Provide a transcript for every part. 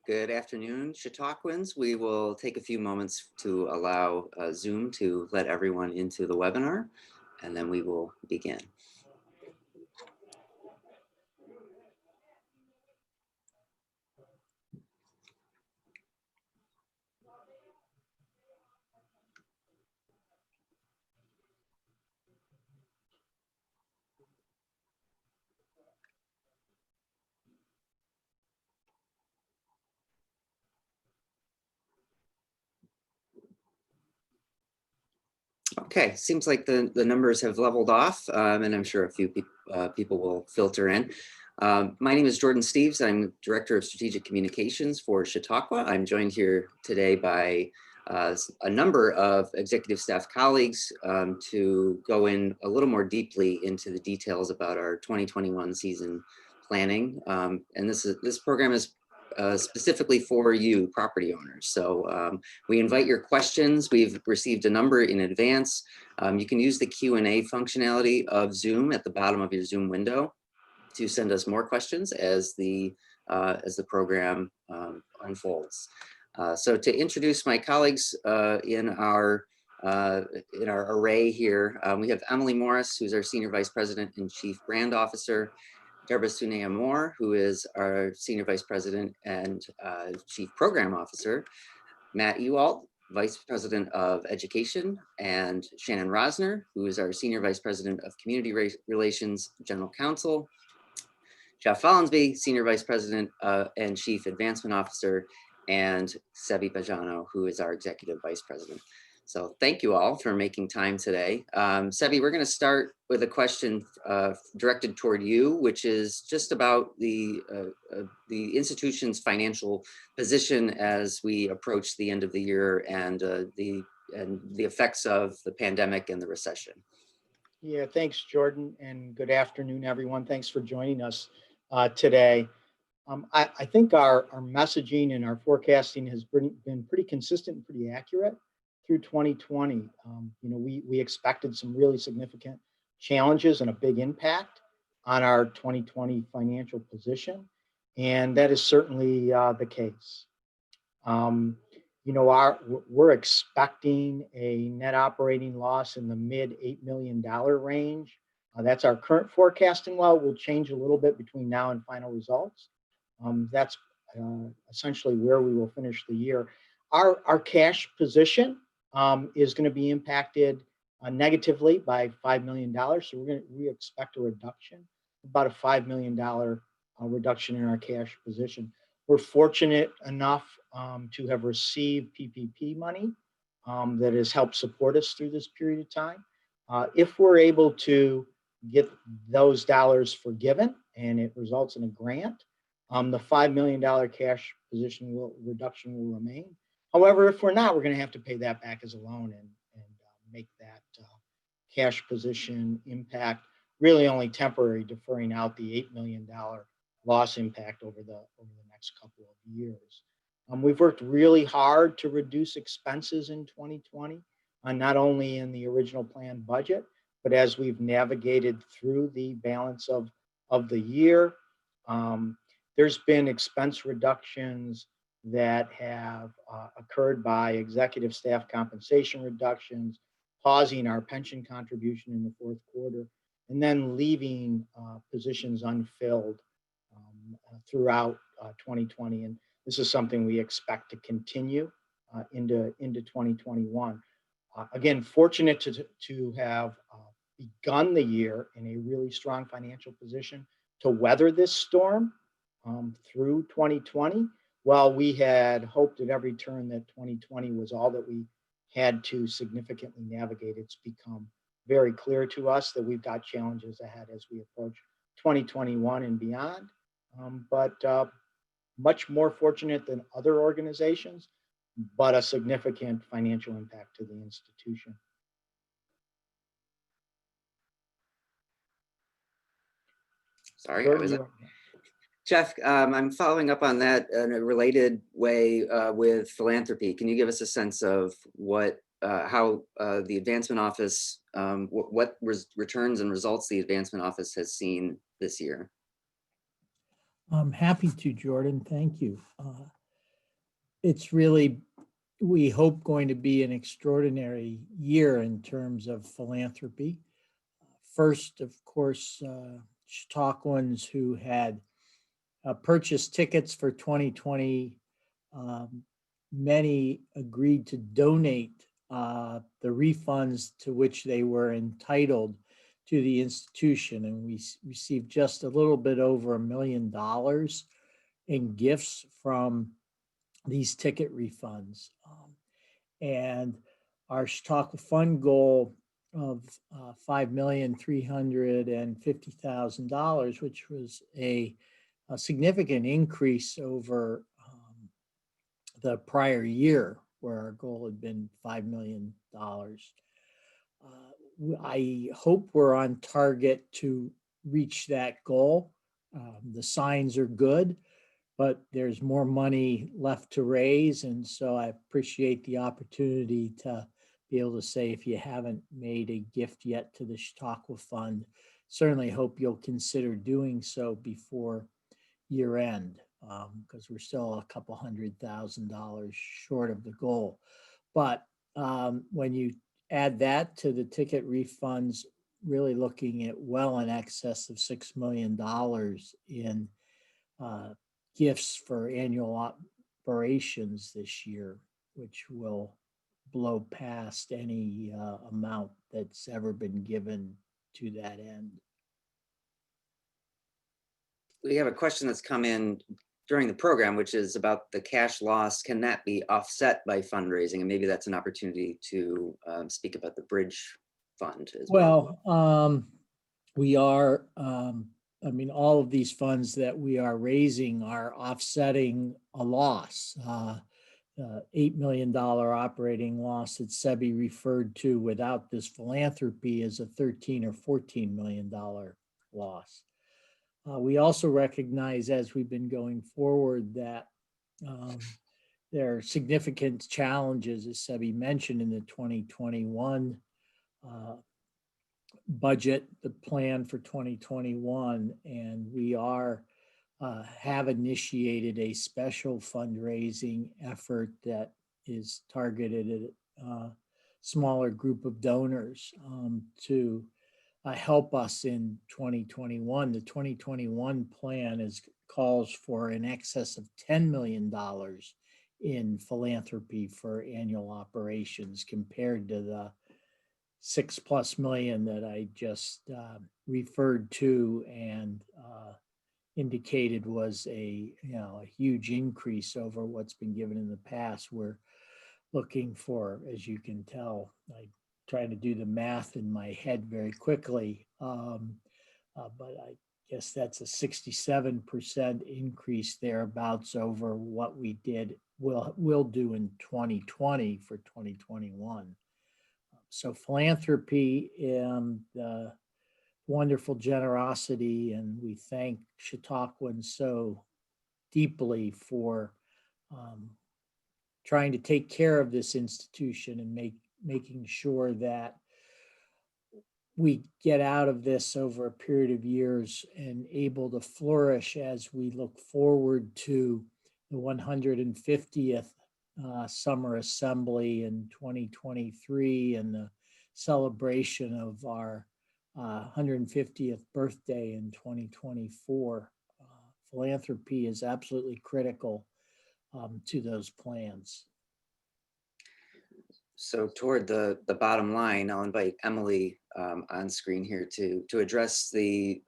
Good afternoon, Chautauquans. We will take a few moments to allow Zoom to let everyone into the webinar, and then we will begin. Okay, seems like the numbers have leveled off, and I'm sure a few people will filter in. My name is Jordan Steves. I'm Director of Strategic Communications for Chautauqua. I'm joined here today by a number of executive staff colleagues to go in a little more deeply into the details about our 2021 season planning. And this program is specifically for you, property owners. So we invite your questions. We've received a number in advance. You can use the Q&A functionality of Zoom at the bottom of your Zoom window to send us more questions as the program unfolds. So to introduce my colleagues in our array here, we have Emily Morris, who's our Senior Vice President and Chief Brand Officer, Deborah Sunea Moore, who is our Senior Vice President and Chief Program Officer, Matt Ewald, Vice President of Education, and Shannon Rosner, who is our Senior Vice President of Community Relations, General Counsel, Jeff Follansby, Senior Vice President and Chief Advancement Officer, and Sebi Bajano, who is our Executive Vice President. So thank you all for making time today. Sebi, we're going to start with a question directed toward you, which is just about the institution's financial position as we approach the end of the year and the effects of the pandemic and the recession. Yeah, thanks, Jordan, and good afternoon, everyone. Thanks for joining us today. I think our messaging and our forecasting has been pretty consistent and pretty accurate through 2020. You know, we expected some really significant challenges and a big impact on our 2020 financial position, and that is certainly the case. You know, we're expecting a net operating loss in the mid $8 million range. That's our current forecasting. Well, it will change a little bit between now and final results. That's essentially where we will finish the year. Our cash position is going to be impacted negatively by $5 million. So we expect a reduction, about a $5 million reduction in our cash position. We're fortunate enough to have received PPP money that has helped support us through this period of time. If we're able to get those dollars forgiven and it results in a grant, the $5 million cash position reduction will remain. However, if we're not, we're going to have to pay that back as a loan and make that cash position impact really only temporary, deferring out the $8 million loss impact over the next couple of years. We've worked really hard to reduce expenses in 2020, not only in the original planned budget, but as we've navigated through the balance of the year. There's been expense reductions that have occurred by executive staff compensation reductions, pausing our pension contribution in the fourth quarter, and then leaving positions unfilled throughout 2020. And this is something we expect to continue into 2021. Again, fortunate to have begun the year in a really strong financial position to weather this storm through 2020. While we had hoped at every turn that 2020 was all that we had to significantly navigate, it's become very clear to us that we've got challenges ahead as we approach 2021 and beyond. But much more fortunate than other organizations, but a significant financial impact to the institution. Sorry, Jeff, I'm following up on that in a related way with philanthropy. Can you give us a sense of how the Advancement Office, what returns and results the Advancement Office has seen this year? I'm happy to, Jordan. Thank you. it's really, we hope, going to be an extraordinary year in terms of philanthropy. First, of course, Chautauquans who had purchased tickets for 2020, um, many agreed to donate the refunds to which they were entitled to the institution. And we received just a little bit over $1 million in gifts from these ticket refunds. And our Chautauqua Fund goal of $5,350,000, which was a significant increase over the prior year, where our goal had been $5 million. I hope we're on target to reach that goal. The signs are good, but there's more money left to raise. And so I appreciate the opportunity to be able to say, if you haven't made a gift yet to the Chautauqua Fund, certainly hope you'll consider doing so before year end, because we're still a couple $100,000 short of the goal. But when you add that to the ticket refunds, really looking at well in excess of $6 million in gifts for annual operations this year, which will blow past any amount that's ever been given to that end. We have a question that's come in during the program, which is about the cash loss. Can that be offset by fundraising? And maybe that's an opportunity to speak about the bridge fund as well. Well, we are, I mean, all of these funds that we are raising are offsetting a loss. $8 million operating loss that Sebi referred to without this philanthropy is a $13 or $14 million loss. We also recognize, as we've been going forward, that there are significant challenges, as Sebi mentioned, in the 2021 budget, the plan for 2021, and we have initiated a special fundraising effort that is targeted at a smaller group of donors to help us in 2021. The 2021 plan calls for in excess of $10 million in philanthropy for annual operations, compared to the $6+ million that I just referred to and indicated was a huge increase over what's been given in the past. We're looking for, as you can tell, I trying to do the math in my head very quickly, but I guess that's a 67% increase thereabouts over what we will do in 2020 for 2021. So philanthropy and the wonderful generosity, and we thank Chautauquans so deeply for trying to take care of this institution and making sure that we get out of this over a period of years and able to flourish as we look forward to the 150th Summer Assembly in 2023 and the celebration of our 150th birthday in 2024. Philanthropy is absolutely critical to those plans. So toward the bottom line, I'll invite Emily on screen here to address the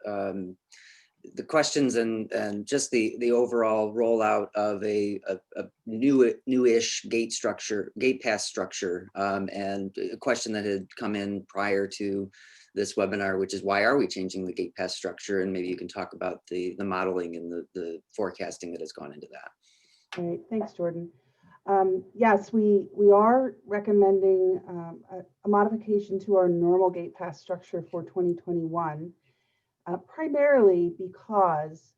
questions and just the overall rollout of a newish gate pass structure, and a question that had come in prior to this webinar, which is, why are we changing the gate pass structure? And maybe you can talk about the modeling and the forecasting that has gone into that. Great, thanks, Jordan. Yes, we are recommending a modification to our normal gate pass structure for 2021, primarily because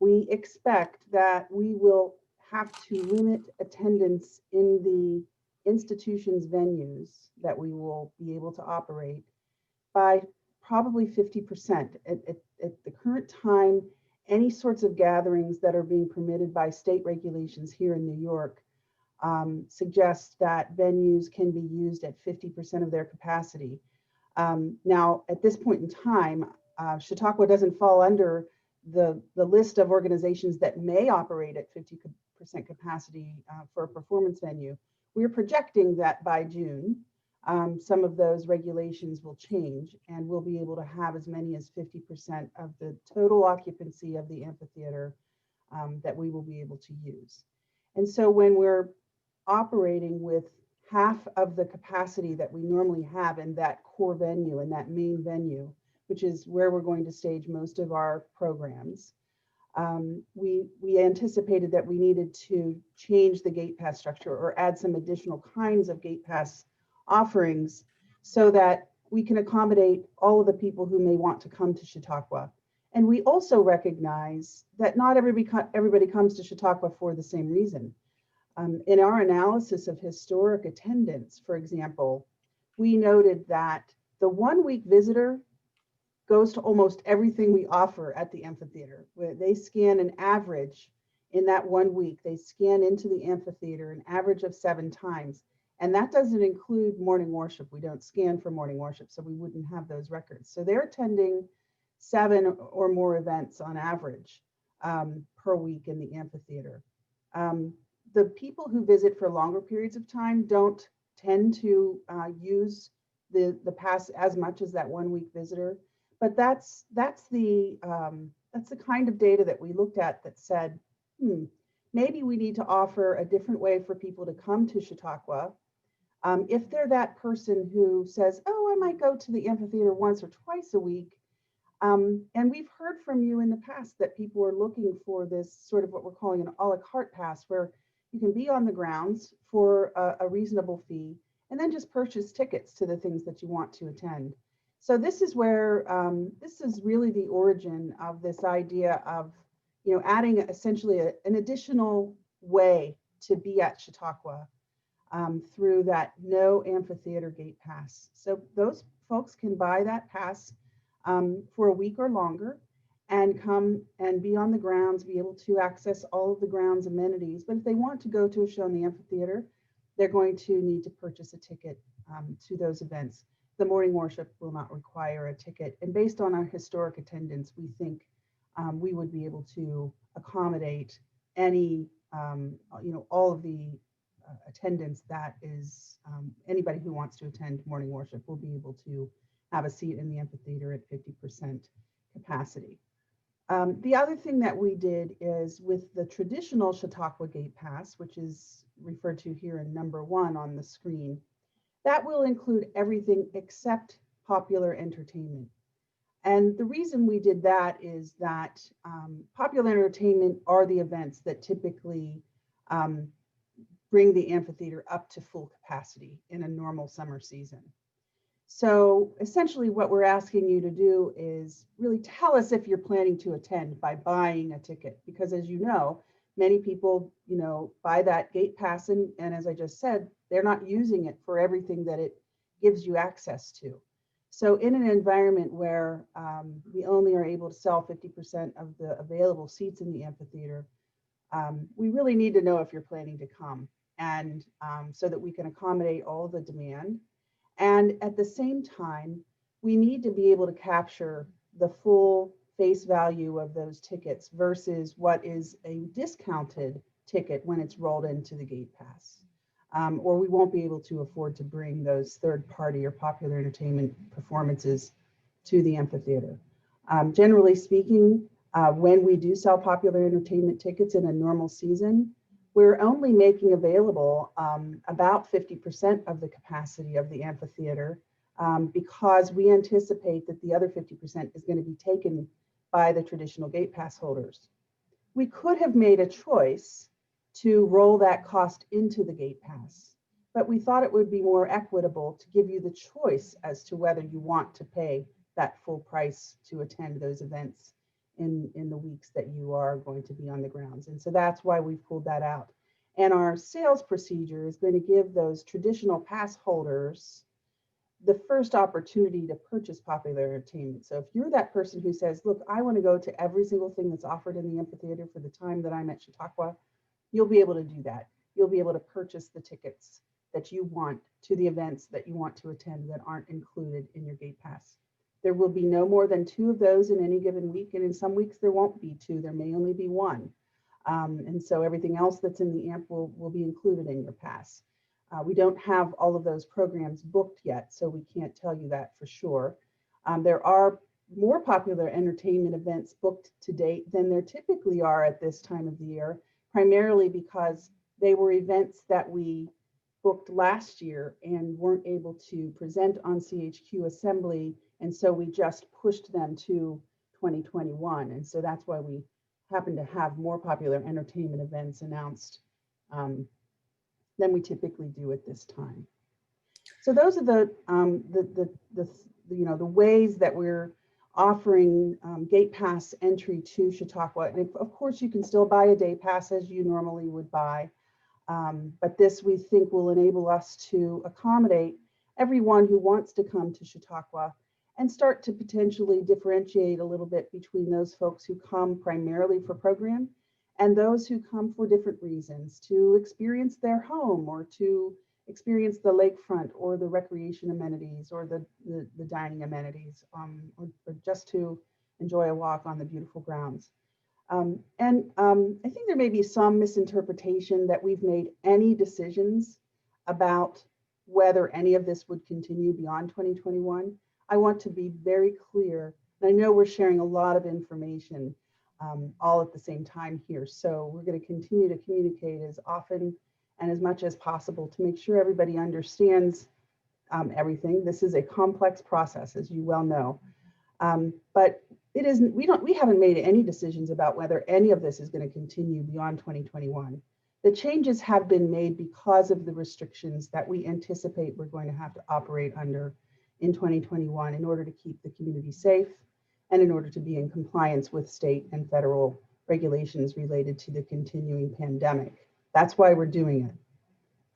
we expect that we will have to limit attendance in the institution's venues that we will be able to operate by probably 50%. At the current time, any sorts of gatherings that are being permitted by state regulations here in New York suggests that venues can be used at 50% of their capacity. Now, at this point in time, Chautauqua doesn't fall under the list of organizations that may operate at 50% capacity for a performance venue. We're projecting that by June, some of those regulations will change and we'll be able to have as many as 50% of the total occupancy of the amphitheater that we will be able to use. And so when we're operating with half of the capacity that we normally have in that core venue, in that main venue, which is where we're going to stage most of our programs, we anticipated that we needed to change the gate pass structure or add some additional kinds of gate pass offerings so that we can accommodate all of the people who may want to come to Chautauqua. And we also recognize that not everybody comes to Chautauqua for the same reason. In our analysis of historic attendance, for example, we noted that the 1 week visitor goes to almost everything we offer at the amphitheater. Where they scan an average in that 1 week, they scan into the amphitheater an average of 7 times. And that doesn't include morning worship. We don't scan for morning worship, so we wouldn't have those records. So they're attending 7 or more events on average per week in the amphitheater. The people who visit for longer periods of time don't tend to use the pass as much as that 1 week visitor. But that's the kind of data that we looked at that said, maybe we need to offer a different way for people to come to Chautauqua. If they're that person who says, oh, I might go to the amphitheater once or twice a week. And we've heard from you in the past that people are looking for this sort of what we're calling an a la carte pass, where you can be on the grounds for a reasonable fee and then just purchase tickets to the things that you want to attend. So this is where, this is really the origin of this idea of, adding essentially an additional way to be at Chautauqua through that no amphitheater gate pass. So those folks can buy that pass for a week or longer and come and be on the grounds, be able to access all of the grounds amenities. But if they want to go to a show in the amphitheater, they're going to need to purchase a ticket to those events. The morning worship will not require a ticket. And based on our historic attendance, we think we would be able to accommodate any, all of the attendance that is, anybody who wants to attend morning worship will be able to have a seat in the amphitheater at 50% capacity. The other thing that we did is with the traditional Chautauqua Gate Pass, which is referred to here in number 1 on the screen, that will include everything except popular entertainment. And the reason we did that is that popular entertainment are the events that typically bring the amphitheater up to full capacity in a normal summer season. So essentially what we're asking you to do is really tell us if you're planning to attend by buying a ticket, because as you know, many people, buy that gate pass and as I just said, they're not using it for everything that it gives you access to. So in an environment where we only are able to sell 50% of the available seats in the amphitheater, we really need to know if you're planning to come, and so that we can accommodate all the demand. And at the same time, we need to be able to capture the full face value of those tickets versus what is a discounted ticket when it's rolled into the gate pass. Or we won't be able to afford to bring those third-party or popular entertainment performances to the amphitheater. Generally speaking, when we do sell popular entertainment tickets in a normal season, we're only making available about 50% of the capacity of the amphitheater because we anticipate that the other 50% is going to be taken by the traditional gate pass holders. We could have made a choice to roll that cost into the gate pass, but we thought it would be more equitable to give you the choice as to whether you want to pay that full price to attend those events in the weeks that you are going to be on the grounds. And so that's why we pulled that out. And our sales procedure is going to give those traditional pass holders the first opportunity to purchase popular entertainment. So if you're that person who says, look, I want to go to every single thing that's offered in the amphitheater for the time that I'm at Chautauqua, you'll be able to do that. you'll be able to purchase the tickets that you want to the events that you want to attend that aren't included in your gate pass. There will be no more than 2 of those in any given week, and in some weeks there won't be 2, there may only be 1. And so everything else that's in the AMP will be included in your pass. We don't have all of those programs booked yet, so we can't tell you that for sure. There are more popular entertainment events booked to date than there typically are at this time of the year, primarily because they were events that we booked last year and weren't able to present on CHQ Assembly, and so we just pushed them to 2021. And so that's why we happen to have more popular entertainment events announced than we typically do at this time. So those are the ways that we're offering gate pass entry to Chautauqua. And of course, you can still buy a day pass as you normally would buy. But this, we think, will enable us to accommodate everyone who wants to come to Chautauqua and start to potentially differentiate a little bit between those folks who come primarily for program and those who come for different reasons, to experience their home or to experience the lakefront or the recreation amenities or the dining amenities, or just to enjoy a walk on the beautiful grounds. I think there may be some misinterpretation that we've made any decisions about whether any of this would continue beyond 2021. I want to be very clear, and I know we're sharing a lot of information all at the same time here. So we're going to continue to communicate as often and as much as possible to make sure everybody understands everything. This is a complex process, as you well know. But it isn't, we haven't made any decisions about whether any of this is going to continue beyond 2021. The changes have been made because of the restrictions that we anticipate we're going to have to operate under in 2021 in order to keep the community safe and in order to be in compliance with state and federal regulations related to the continuing pandemic. That's why we're doing it.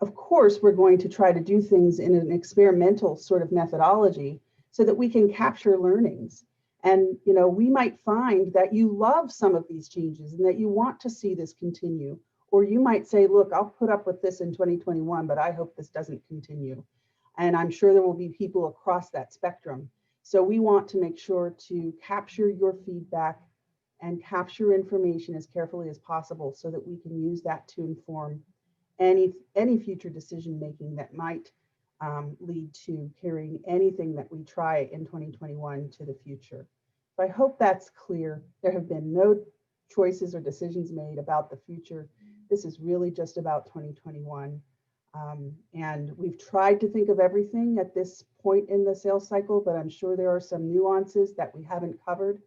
Of course, we're going to try to do things in an experimental sort of methodology so that we can capture learnings. And we might find that you love some of these changes and that you want to see this continue. Or you might say, look, I'll put up with this in 2021, but I hope this doesn't continue. And I'm sure there will be people across that spectrum. So we want to make sure to capture your feedback and capture information as carefully as possible so that we can use that to inform any future decision making that might lead to carrying anything that we try in 2021 to the future. So I hope that's clear. There have been no choices or decisions made about the future. This is really just about 2021. And we've tried to think of everything at this point in the sales cycle, but I'm sure there are some nuances that we haven't covered.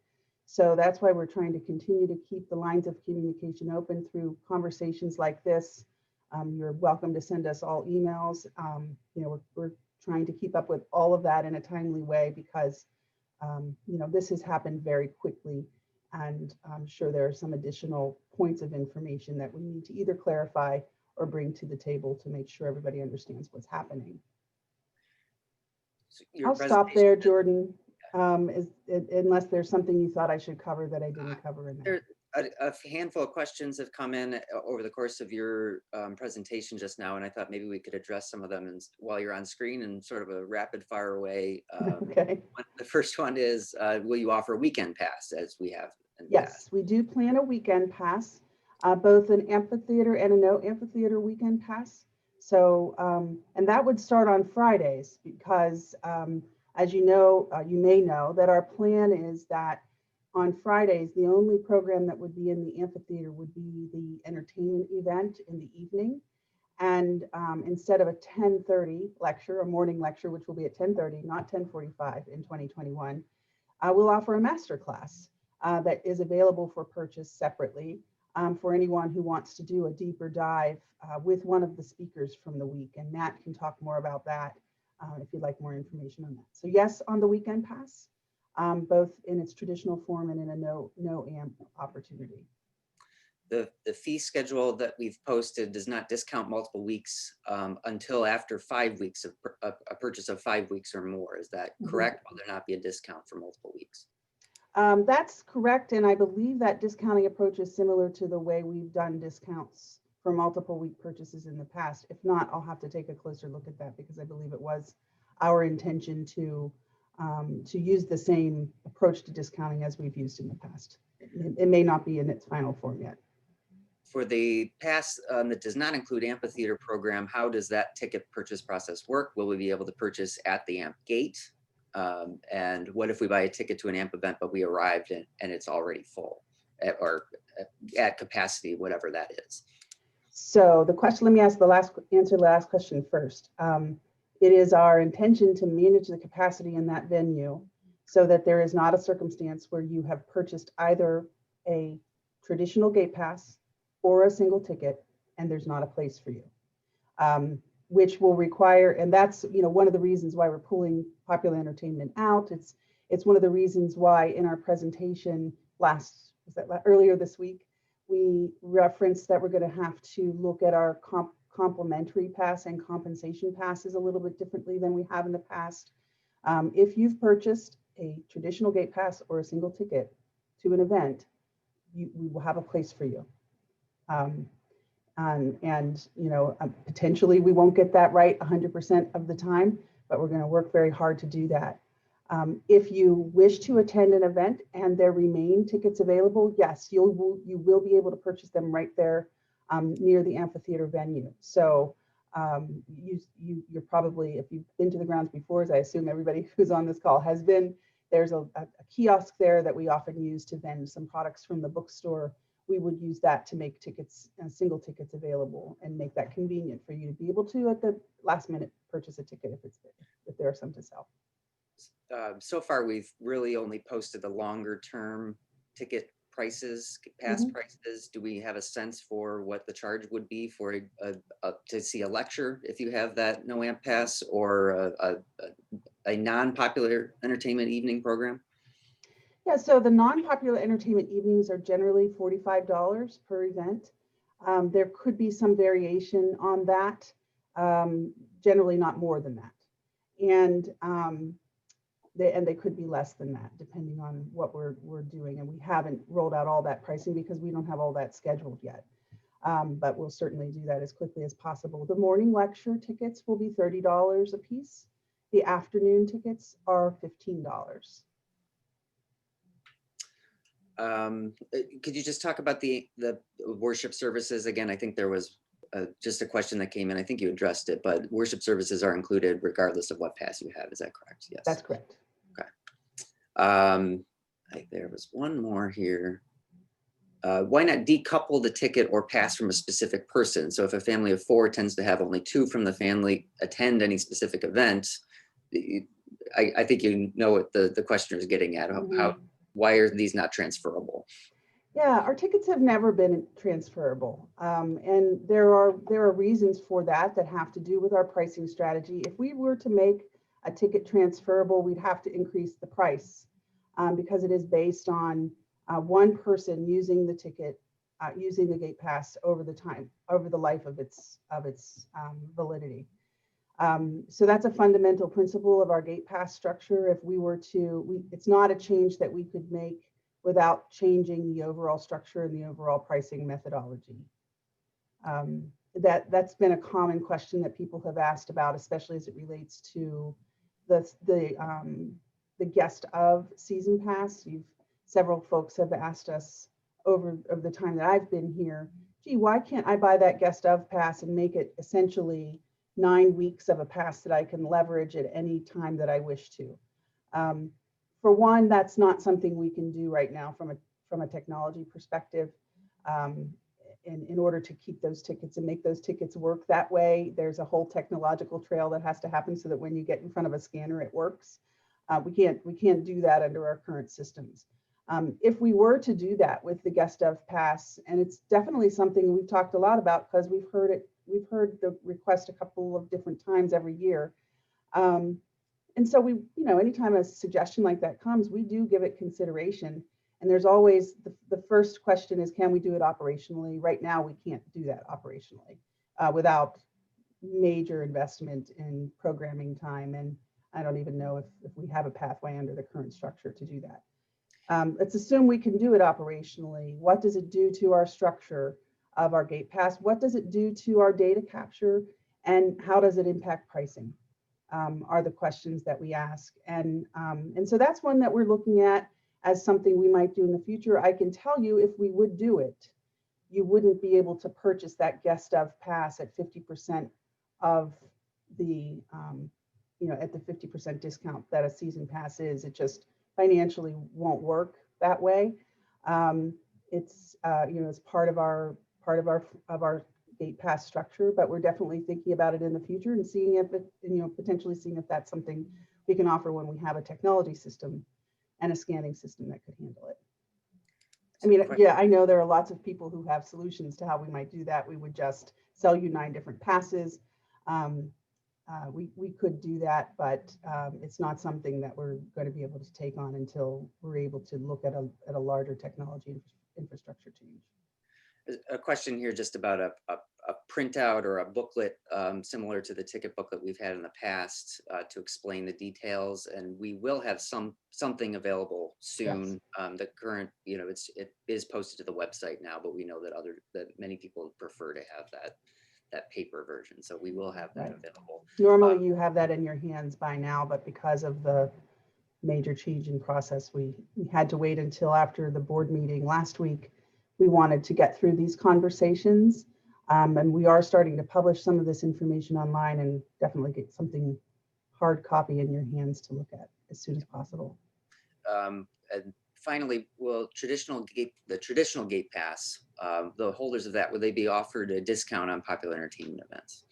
So that's why we're trying to continue to keep the lines of communication open through conversations like this. You're welcome to send us all emails. We're trying to keep up with all of that in a timely way because this has happened very quickly, and I'm sure there are some additional points of information that we need to either clarify or bring to the table to make sure everybody understands what's happening. So I'll stop there, Jordan, unless there's something you thought I should cover that I didn't cover in there. A handful of questions have come in over the course of your presentation just now, and I thought maybe we could address some of them while you're on screen in sort of a rapid fire way. Okay. The first one is, will you offer a weekend pass as we have in the Yes, past? we do plan a weekend pass, both an amphitheater and a no amphitheater weekend pass. So, and that would start on Fridays because, as you know, you may know that our plan is that on Fridays, the only program that would be in the amphitheater would be the entertainment event in the evening. And instead of a 10:30 lecture, a morning lecture, which will be at 10:30, not 10:45 in 2021, we'll offer a master class that is available for purchase separately for anyone who wants to do a deeper dive with one of the speakers from the week. And Matt can talk more about that if you'd like more information on that. So yes, on the weekend pass. Both in its traditional form and in a no amp opportunity. The fee schedule that we've posted does not discount multiple weeks until after 5 weeks of a purchase of 5 weeks or more. Is that correct? Will there not be a discount for multiple weeks? That's correct. And I believe that discounting approach is similar to the way we've done discounts for multiple week purchases in the past. If not, I'll have to take a closer look at that because I believe it was our intention to use the same approach to discounting as we've used in the past. It may not be in its final form yet. For the pass that does not include amphitheater program, how does that ticket purchase process work? Will we be able to purchase at the amp gate? And what if we buy a ticket to an amp event, but we arrived and it's already full or at capacity, whatever that is? So the question, let me answer the last question first. It is our intention to manage the capacity in that venue so that there is not a circumstance where you have purchased either a traditional gate pass or a single ticket and there's not a place for you, which will require, and that's one of the reasons why we're pulling popular entertainment out. It's one of the reasons why in our presentation earlier this week, we referenced that we're going to have to look at our complimentary pass and compensation passes a little bit differently than we have in the past. If you've purchased a traditional gate pass or a single ticket to an event, we will have a place for you. Potentially we won't get that right 100% of the time, but we're going to work very hard to do that. If you wish to attend an event and there remain tickets available, yes, you will be able to purchase them right there near the amphitheater venue. So you're probably, if you've been to the grounds before, as I assume everybody who's on this call has been, there's a kiosk there that we often use to vend some products from the bookstore. We would use that to make tickets, single tickets available and make that convenient for you to be able to at the last minute purchase a ticket if there are some to sell. So far, we've really only posted the longer term ticket prices, pass prices. Do we have a sense for what the charge would be for to see a lecture if you have that no amp pass or a non-popular entertainment evening program? Yeah, so the non-popular entertainment evenings are generally $45 per event. There could be some variation on that, generally not more than that. And they could be less than that, depending on what we're doing. And we haven't rolled out all that pricing because we don't have all that scheduled yet. But we'll certainly do that as quickly as possible. The morning lecture tickets will be $30 a piece. The afternoon tickets are $15. Could you just talk about the worship services again? I think there was just a question that came in. I think you addressed it, but worship services are included regardless of what pass you have. Is that correct? Yes. That's correct. Okay. There was one more here. Why not decouple the ticket or pass from a specific person? So if a family of 4 tends to have only 2 from the family attend any specific event, I think you know what the questioner is getting at. Why are these not transferable? Yeah, our tickets have never been transferable. And there are reasons for that have to do with our pricing strategy. If we were to make a ticket transferable, we'd have to increase the price because it is based on one person using the ticket, using the gate pass over the life of its validity. So that's a fundamental principle of our gate pass structure. If we were to, it's not a change that we could make without changing the overall structure and the overall pricing methodology. That's been a common question that people have asked about, especially as it relates to the guest of season pass. Several folks have asked us over the time that I've been here, gee, why can't I buy that guest of pass and make it essentially 9 weeks of a pass that I can leverage at any time that I wish to? For one, that's not something we can do right now from a technology perspective. In order to keep those tickets and make those tickets work that way, there's a whole technological trail that has to happen so that when you get in front of a scanner, it works. We can't do that under our current systems. If we were to do that with the guest of pass, and it's definitely something we've talked a lot about because we've heard the request a couple of different times every year. And so anytime a suggestion like that comes, we do give it consideration. And there's always the first question is, can we do it operationally? Right now, we can't do that operationally without major investment in programming time. And I don't even know if we have a pathway under the current structure to do that. Let's assume we can do it operationally. What does it do to our structure? of our gate pass? What does it do to our data capture, and how does it impact pricing? Are the questions that we ask. And so that's one that we're looking at as something we might do in the future. I can tell you, if we would do it, you wouldn't be able to purchase that guest of pass at 50% of the, at the 50% discount that a season pass is. It just financially won't work that way. It's part of our gate pass structure, but we're definitely thinking about it in the future and seeing if it, potentially seeing if that's something we can offer when we have a technology system and a scanning system that could handle it. I mean, yeah, I know there are lots of people who have solutions to how we might do that. We would just sell you 9 different passes. We could do that, but it's not something that we're going to be able to take on until we're able to look at a larger technology infrastructure change. A question here just about a printout or a booklet similar to the ticket booklet we've had in the past to explain the details, and we will have something available soon. Yes. The current, it is posted to the website now, but we know that many people prefer to have that paper version, so we will have that available. Normally you have that in your hands by now, but because of the major change in process, we had to wait until after the board meeting last week. We wanted to get through these conversations, and we are starting to publish some of this information online, and definitely get something hard copy in your hands to look at as soon as possible. And finally, will the traditional gate pass, the holders of that, will they be offered a discount on popular entertainment events?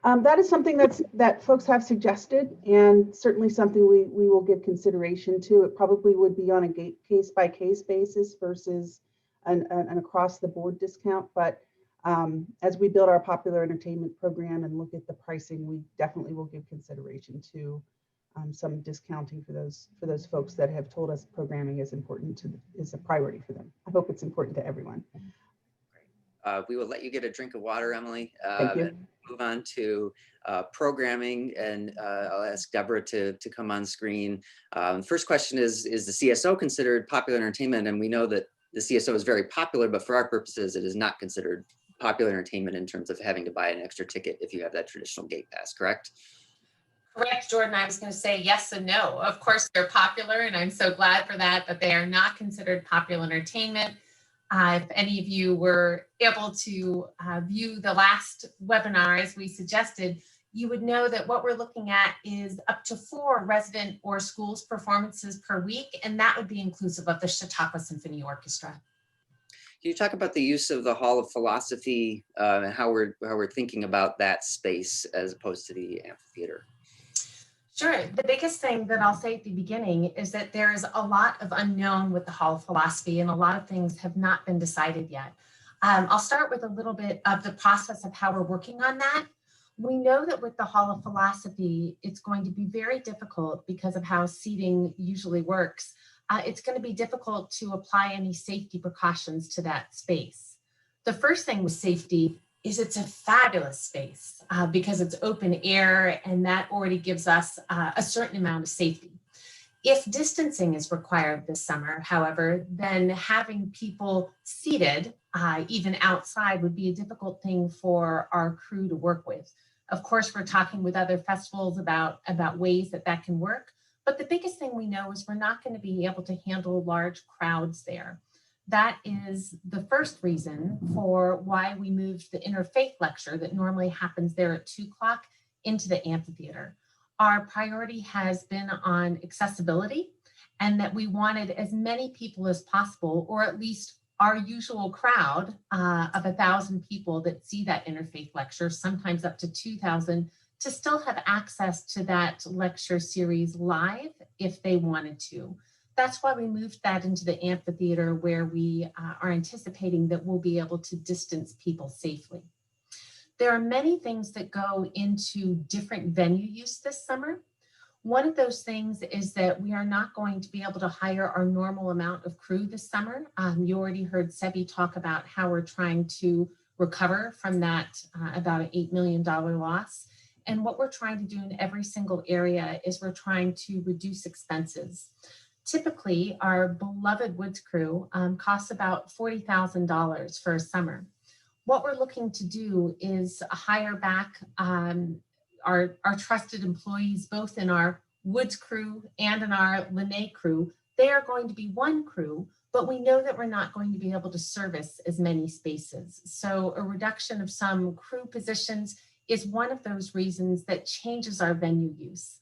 That is something that folks have suggested, and certainly something we will give consideration to. It probably would be on a case by case basis versus an across the board discount. But as we build our popular entertainment program and look at the pricing, we definitely will give consideration to some discounting for those folks that have told us programming is a priority for them. I hope it's important to everyone. We will let you get a drink of water, Emily. Thank you. And move on to programming, and I'll ask Deborah to come on screen. First question is the CSO considered popular entertainment? And we know that the CSO is very popular, but for our purposes, it is not considered popular entertainment in terms of having to buy an extra ticket if you have that traditional gate pass, correct? Correct, Jordan. I was going to say yes and no. Of course, they're popular, and I'm so glad for that, but they are not considered popular entertainment. If any of you were able to view the last webinar as we suggested, you would know that what we're looking at is up to 4 resident or schools performances per week, and that would be inclusive of the Chautauqua Symphony Orchestra. Can you talk about the use of the Hall of Philosophy and how we're thinking about that space as opposed to the amphitheater? Sure. The biggest thing that I'll say at the beginning is that there is a lot of unknown with the Hall of Philosophy, and a lot of things have not been decided yet. I'll start with a little bit of the process of how we're working on that. We know that with the Hall of Philosophy, it's going to be very difficult because of how seating usually works. It's going to be difficult to apply any safety precautions to that space. The first thing with safety is it's a fabulous space because it's open air, and that already gives us a certain amount of safety. If distancing is required this summer, however, then having people seated, even outside, would be a difficult thing for our crew to work with. Of course, we're talking with other festivals about ways that can work, but the biggest thing we know is we're not going to be able to handle large crowds there. That is the first reason for why we moved the interfaith lecture that normally happens there at 2 o'clock into the amphitheater. Our priority has been on accessibility, and that we wanted as many people as possible, or at least our usual crowd of 1,000 people that see that interfaith lecture, sometimes up to 2,000, to still have access to that lecture series live if they wanted to. That's why we moved that into the amphitheater, where we are anticipating that we'll be able to distance people safely. There are many things that go into different venue use this summer. One of those things is that we are not going to be able to hire our normal amount of crew this summer. You already heard Sebi talk about how we're trying to recover from that about an $8 million loss. And what we're trying to do in every single area is we're trying to reduce expenses. Typically, our beloved Woods crew costs about $40,000 for a summer. what we're looking to do is hire back our trusted employees, both in our Woods crew and in our Lene crew. They are going to be one crew, but we know that we're not going to be able to service as many spaces. So a reduction of some crew positions is one of those reasons that changes our venue use.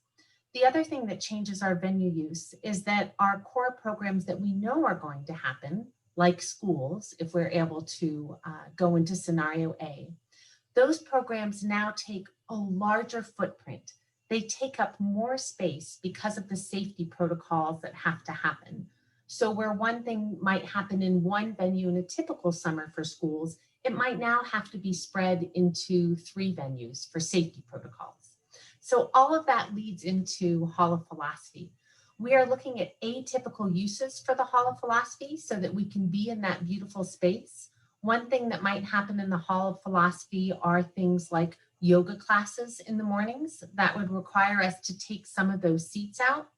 The other thing that changes our venue use is that our core programs that we know are going to happen, like schools, if we're able to go into scenario A, those programs now take a larger footprint. They take up more space because of the safety protocols that have to happen. So where one thing might happen in one venue in a typical summer for schools, it might now have to be spread into 3 venues for safety protocols. So all of that leads into Hall of Philosophy. We are looking at atypical uses for the Hall of Philosophy so that we can be in that beautiful space. One thing that might happen in the Hall of Philosophy are things like yoga classes in the mornings that would require us to take some of those seats out.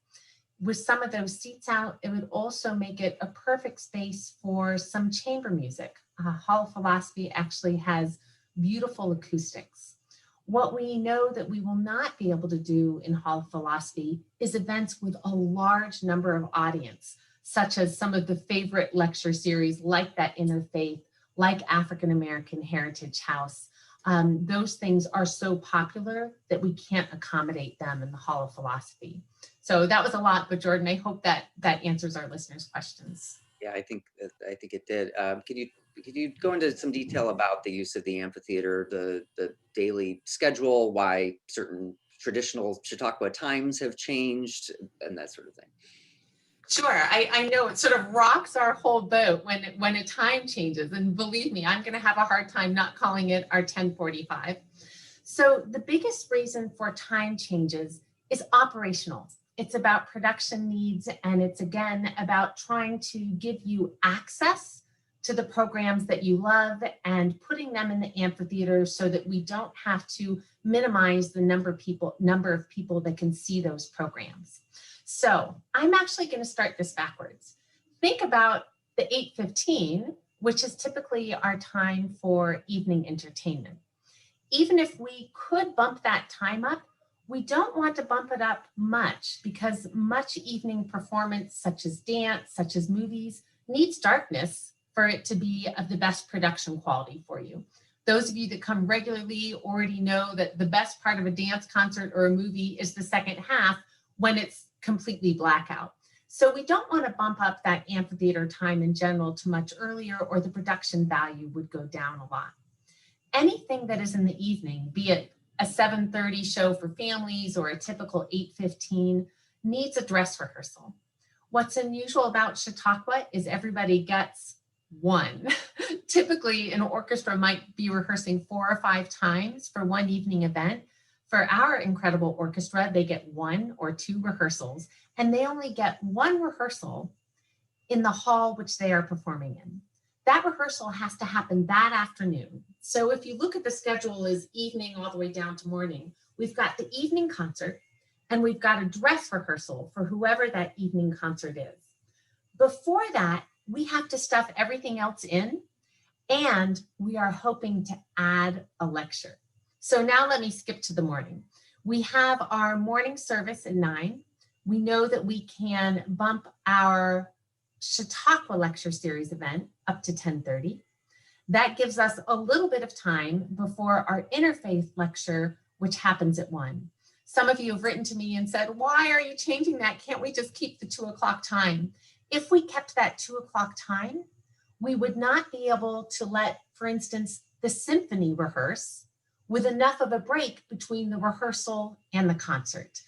With some of those seats out, it would also make it a perfect space for some chamber music. Hall of Philosophy actually has beautiful acoustics. What we know that we will not be able to do in Hall of Philosophy is events with a large number of audience, such as some of the favorite lecture series like that Interfaith, like African American Heritage House. Those things are so popular that we can't accommodate them in the Hall of Philosophy. So that was a lot, but Jordan, I hope that answers our listeners' questions. Yeah, I think it did. Could you go into some detail about the use of the amphitheater, the daily schedule, why certain traditional Chautauqua times have changed, and that sort of thing? Sure, I know it sort of rocks our whole boat when a time changes, and believe me, I'm going to have a hard time not calling it our 1045. So the biggest reason for time changes is operational. It's about production needs, and it's again about trying to give you access to the programs that you love and putting them in the amphitheater so that we don't have to minimize the number of people that can see those programs. So I'm actually going to start this backwards. Think about the 8:15, which is typically our time for evening entertainment. Even if we could bump that time up, we don't want to bump it up much because much evening performance, such as dance, such as movies, needs darkness for it to be of the best production quality for you. Those of you that come regularly already know that the best part of a dance concert or a movie is the second half when it's completely blackout. So we don't want to bump up that amphitheater time in general to much earlier, or the production value would go down a lot. Anything that is in the evening, be it a 7:30 show for families or a typical 8:15, needs a dress rehearsal. What's unusual about Chautauqua is everybody gets one. Typically, an orchestra might be rehearsing 4 or 5 times for one evening event. For our incredible orchestra, they get 1 or 2 rehearsals, and they only get 1 rehearsal in the hall which they are performing in. That rehearsal has to happen that afternoon. So if you look at the schedule as evening all the way down to morning, we've got the evening concert and we've got a dress rehearsal for whoever that evening concert is. Before that, we have to stuff everything else in, and we are hoping to add a lecture. So now let me skip to the morning. We have our morning service at 9. We know that we can bump our Chautauqua lecture series event up to 10:30. That gives us a little bit of time before our interfaith lecture, which happens at 1. Some of you have written to me and said, why are you changing that? Can't we just keep the 2 o'clock time? If we kept that 2 o'clock time, we would not be able to let, for instance, the symphony rehearse with enough of a break between the rehearsal and the concert.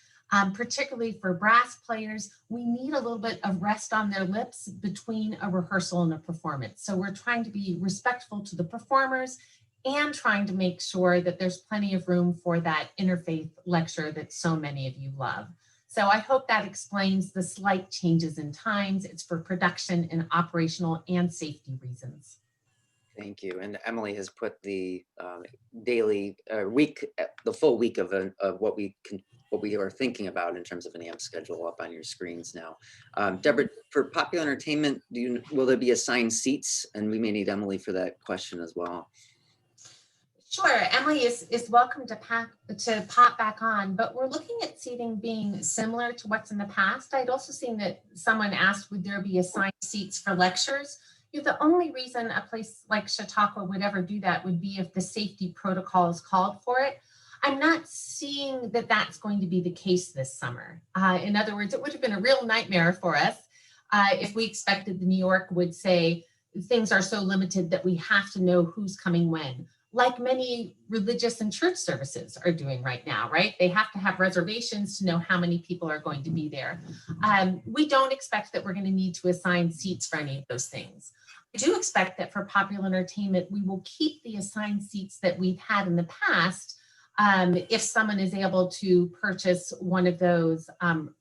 Particularly for brass players, we need a little bit of rest on their lips between a rehearsal and a performance. So we're trying to be respectful to the performers and trying to make sure that there's plenty of room for that interfaith lecture that so many of you love. So I hope that explains the slight changes in times. It's for production and operational and safety reasons. Thank you. And Emily has put the daily week, the full week of what we are thinking about in terms of an AMP schedule up on your screens now. Deborah, for popular entertainment, will there be assigned seats? And we may need Emily for that question as well. Sure, Emily is welcome to pop back on, but we're looking at seating being similar to what's in the past. I'd also seen that someone asked, would there be assigned seats for lectures? The only reason a place like Chautauqua would ever do that would be if the safety protocols called for it. I'm not seeing that that's going to be the case this summer. In other words, it would have been a real nightmare for us if we expected the New York would say things are so limited that we have to know who's coming when, like many religious and church services are doing right now, right? They have to have reservations to know how many people are going to be there. We don't expect that we're going to need to assign seats for any of those things. I do expect that for popular entertainment, we will keep the assigned seats that we've had in the past if someone is able to purchase one of those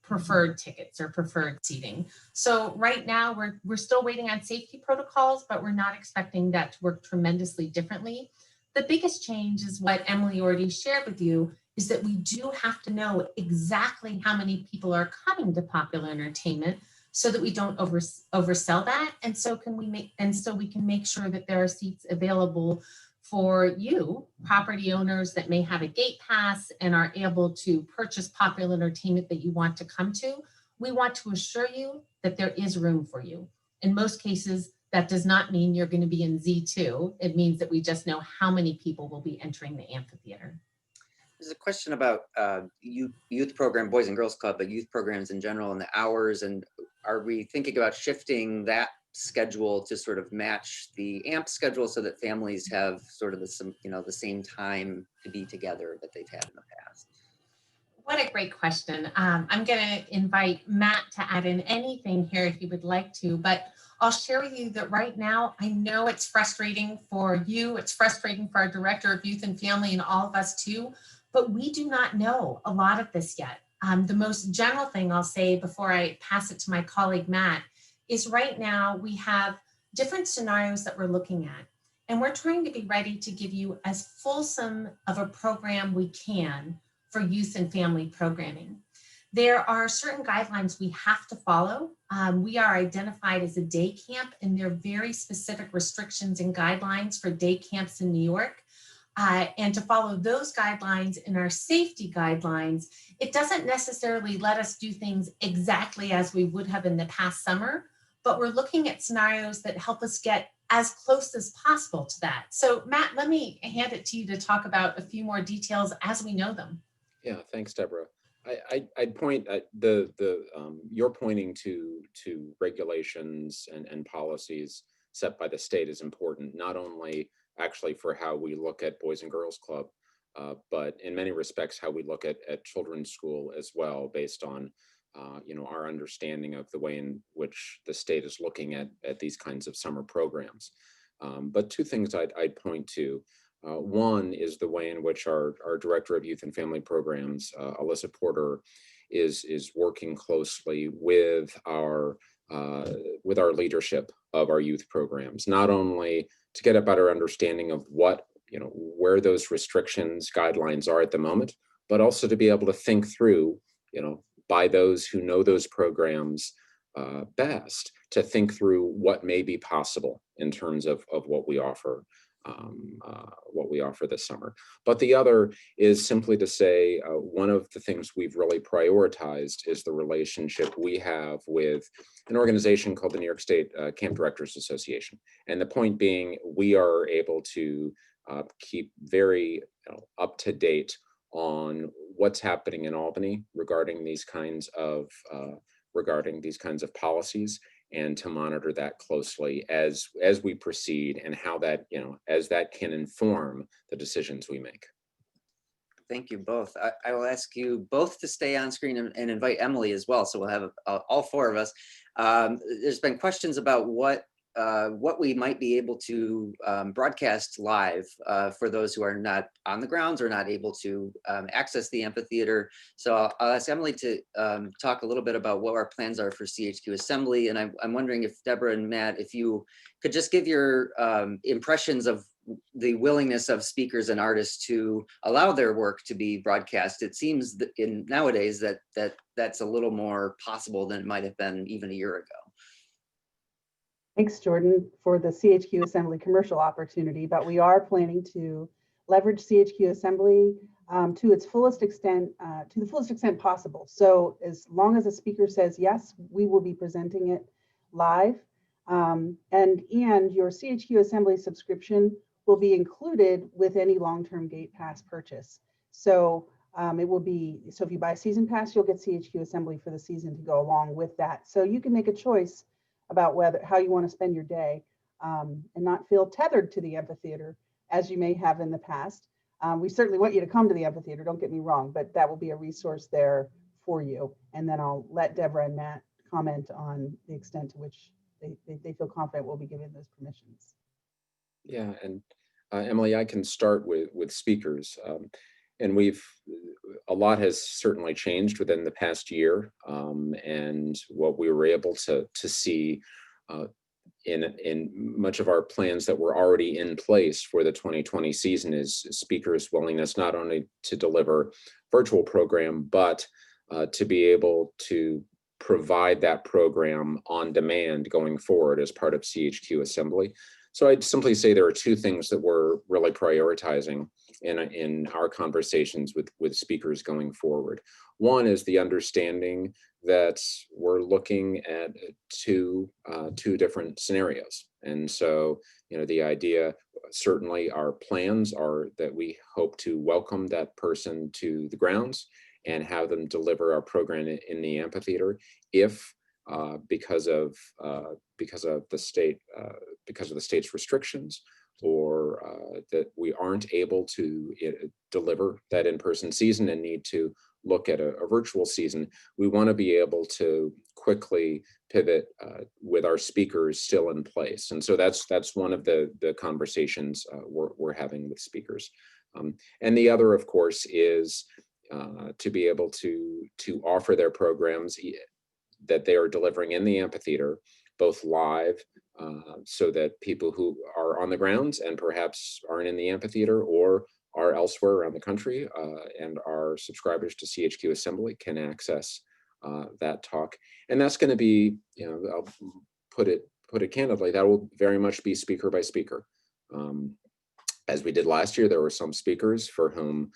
preferred tickets or preferred seating. So right now we're still waiting on safety protocols, but we're not expecting that to work tremendously differently. The biggest change is what Emily already shared with you, is that we do have to know exactly how many people are coming to popular entertainment so that we don't oversell that. And so we can make sure that there are seats available for you, property owners that may have a gate pass and are able to purchase popular entertainment that you want to come to. We want to assure you that there is room for you. In most cases, that does not mean you're going to be in Z2. It means that we just know how many people will be entering the amphitheater. There's a question about youth program, Boys and Girls Club, but youth programs in general and the hours. And are we thinking about shifting that schedule to sort of match the AMP schedule so that families have sort of the same time to be together that they've had in the past? What a great question. I'm going to invite Matt to add in anything here if he would like to, but I'll share with you that right now, I know it's frustrating for you, it's frustrating for our Director of Youth and Family and all of us too, but we do not know a lot of this yet. The most general thing I'll say before I pass it to my colleague Matt is right now we have different scenarios that we're looking at, and we're trying to be ready to give you as fulsome of a program we can for youth and family programming. There are certain guidelines we have to follow. We are identified as a day camp, and there are very specific restrictions and guidelines for day camps in New York. And to follow those guidelines and our safety guidelines, it doesn't necessarily let us do things exactly as we would have in the past summer, but we're looking at scenarios that help us get as close as possible to that. So Matt, let me hand it to you to talk about a few more details as we know them. Yeah, thanks, Deborah. I'd point at you're pointing to regulations and policies set by the state is important, not only actually for how we look at Boys and Girls Club, but in many respects how we look at children's school as well, based on our understanding of the way in which the state is looking at these kinds of summer programs. But two things I'd point to. One is the way in which our Director of Youth and Family Programs, Alyssa Porter, is working closely with our leadership of our youth programs, not only to get a better understanding of where those restrictions guidelines are at the moment, but also to be able to think through, by those who know those programs best, to think through what may be possible in terms of what we offer. This summer. But the other is simply to say one of the things we've really prioritized is the relationship we have with an organization called the New York State Camp Directors Association. And the point being, we are able to keep very up to date on what's happening in Albany regarding these kinds of policies, and to monitor that closely as we proceed, and how that, as that can inform the decisions we make. Thank you both. I will ask you both to stay on screen and invite Emily as well. So we'll have all four of us. There's been questions about what we might be able to broadcast live for those who are not on the grounds or not able to access the amphitheater. So I'll ask Emily to talk a little bit about what our plans are for CHQ Assembly. And I'm wondering if Deborah and Matt, if you could just give your impressions of the willingness of speakers and artists to allow their work to be broadcast. It seems that nowadays that's a little more possible than it might have been even a year ago. Thanks, Jordan, for the CHQ Assembly commercial opportunity, but we are planning to leverage CHQ Assembly to its fullest extent, to the fullest extent possible. So as long as a speaker says yes, we will be presenting it live. And your CHQ Assembly subscription will be included with any long-term gate pass purchase. So it will be, so if you buy a season pass, you'll get CHQ Assembly for the season to go along with that. So you can make a choice about how you want to spend your day and not feel tethered to the amphitheater as you may have in the past. We certainly want you to come to the amphitheater, don't get me wrong, but that will be a resource there for you. And then I'll let Deborah and Matt comment on the extent to which they feel confident we'll be giving those permissions. Yeah, and Emily, I can start with speakers. And a lot has certainly changed within the past year. And what we were able to see in much of our plans that were already in place for the 2020 season is speakers' willingness not only to deliver virtual program, but to be able to provide that program on demand going forward as part of CHQ Assembly. So I'd simply say there are two things that we're really prioritizing in our conversations with speakers going forward. One is the understanding that we're looking at two different scenarios. And so, the idea, certainly our plans are that we hope to welcome that person to the grounds and have them deliver our program in the amphitheater if because of the state's restrictions, or that we aren't able to deliver that in-person season and need to look at a virtual season, we want to be able to quickly pivot with our speakers still in place. And so that's one of the conversations we're having with speakers. And the other, of course, is to be able to offer their programs that they are delivering in the amphitheater, both live, so that people who are on the grounds and perhaps aren't in the amphitheater or are elsewhere around the country and are subscribers to CHQ Assembly can access that talk. And that's going to be, I'll put it candidly, that will very much be speaker by speaker. As we did last year, there were some speakers for whom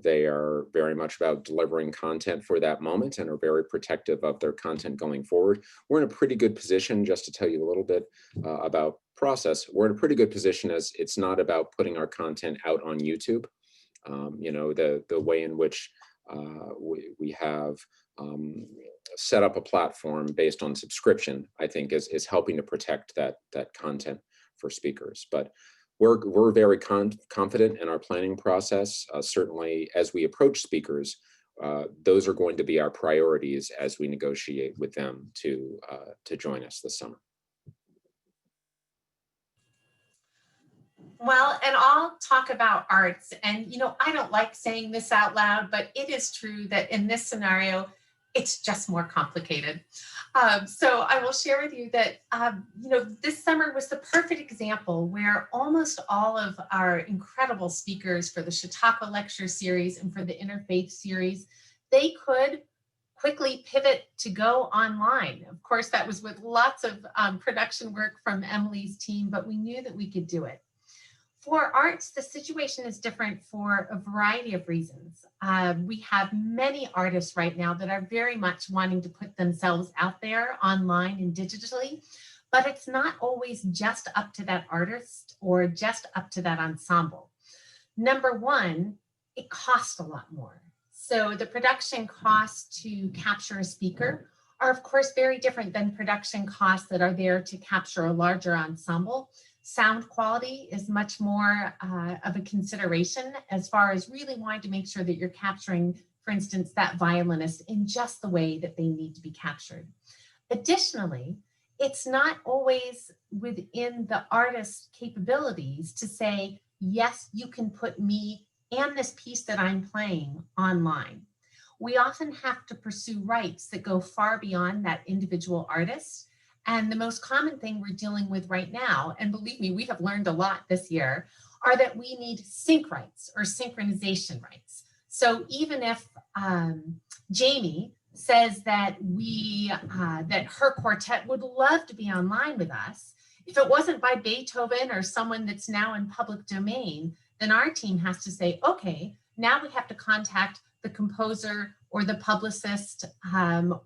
they are very much about delivering content for that moment and are very protective of their content going forward. We're in a pretty good position, just to tell you a little bit about process. We're in a pretty good position as it's not about putting our content out on YouTube. The way in which we have set up a platform based on subscription, I think is helping to protect that content for speakers. But we're very confident in our planning process. Certainly, as we approach speakers, those are going to be our priorities as we negotiate with them to join us this summer. Well, and I'll talk about arts. And, I don't like saying this out loud, but it is true that in this scenario, it's just more complicated. So I will share with you that, this summer was the perfect example where almost all of our incredible speakers for the Chautauqua Lecture Series and for the Interfaith Series, they could quickly pivot to go online. Of course, that was with lots of production work from Emily's team, but we knew that we could do it. For arts, the situation is different for a variety of reasons. We have many artists right now that are very much wanting to put themselves out there online and digitally, but it's not always just up to that artist or just up to that ensemble. Number one, it costs a lot more. So the production costs to capture a speaker are of course very different than production costs that are there to capture a larger ensemble. Sound quality is much more of a consideration as far as really wanting to make sure that you're capturing, for instance, that violinist in just the way that they need to be captured. Additionally, it's not always within the artist's capabilities to say, yes, you can put me and this piece that I'm playing online. We often have to pursue rights that go far beyond that individual artist. And the most common thing we're dealing with right now, and believe me, we have learned a lot this year, are that we need sync rights or synchronization rights. So even if Jamie says that that her quartet would love to be online with us, If it wasn't by Beethoven or someone that's now in public domain, then our team has to say, okay, now we have to contact the composer or the publicist,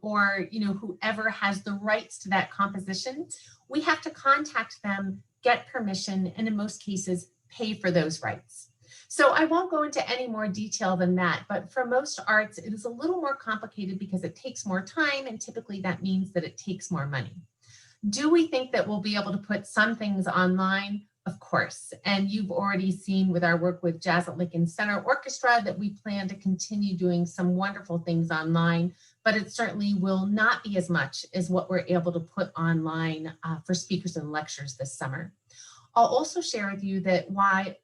or whoever has the rights to that composition. We have to contact them, get permission, and in most cases, pay for those rights. So I won't go into any more detail than that, but for most arts, it is a little more complicated because it takes more time, and typically that means that it takes more money. Do we think that we'll be able to put some things online? Of course. And you've already seen with our work with Jazz at Lincoln Center Orchestra that we plan to continue doing some wonderful things online, but it certainly will not be as much as what we're able to put online for speakers and lectures this summer. I'll also share with you that while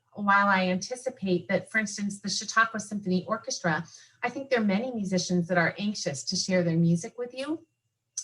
I anticipate that, for instance, the Chautauqua Symphony Orchestra, I think there are many musicians that are anxious to share their music with you.